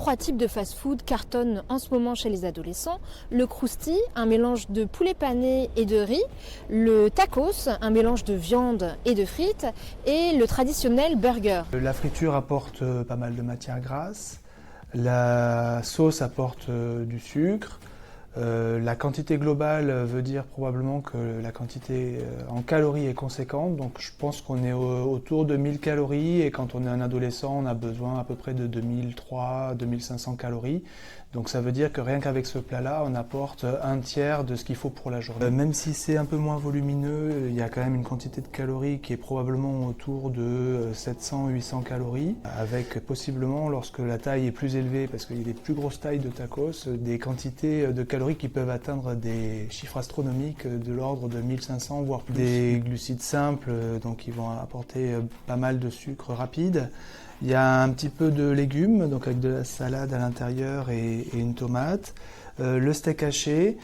3 types de fast-food cartonnent en ce moment chez les adolescents. Le crousti, un mélange de poulet pané et de riz. Le tacos, un mélange de viande et de frites. Et le traditionnel burger. La friture apporte pas mal de matière grasse. La sauce apporte du sucre. La quantité globale veut dire probablement que la quantité en calories est conséquente, donc je pense qu'on est autour de 1000 calories et quand on est un adolescent on a besoin à peu près de 2300-2500 calories, donc ça veut dire que rien qu'avec ce plat-là on apporte un tiers de ce qu'il faut pour la journée. Même si c'est un peu moins volumineux, il y a quand même une quantité de calories qui est probablement autour de 700-800 calories, avec possiblement, lorsque la taille est plus élevée, parce qu'il y a des plus grosses tailles de tacos, des quantités de calories qui peuvent atteindre des chiffres astronomiques de l'ordre de 1500 voire plus. Des glucides simples, donc qui vont apporter pas mal de sucre rapide. Il y a un petit peu de légumes, donc avec de la salade à l'intérieur et une tomate. Le steak haché,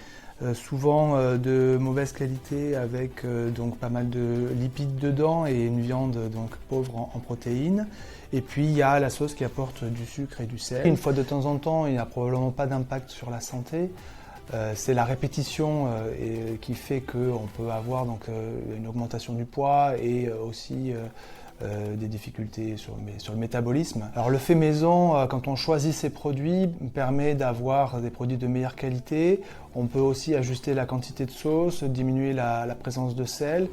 souvent de mauvaise qualité avec donc pas mal de lipides dedans et une viande donc pauvre en protéines. Et puis il y a la sauce qui apporte du sucre et du sel. Une fois de temps en temps, il n'y a probablement pas d'impact sur la santé. C'est la répétition qui fait qu'on peut avoir donc, une augmentation du poids et aussi des difficultés sur le métabolisme. Alors le fait maison, quand on choisit ses produits, permet d'avoir des produits de meilleure qualité. On peut aussi ajuster la quantité de sauce, diminuer la présence de sel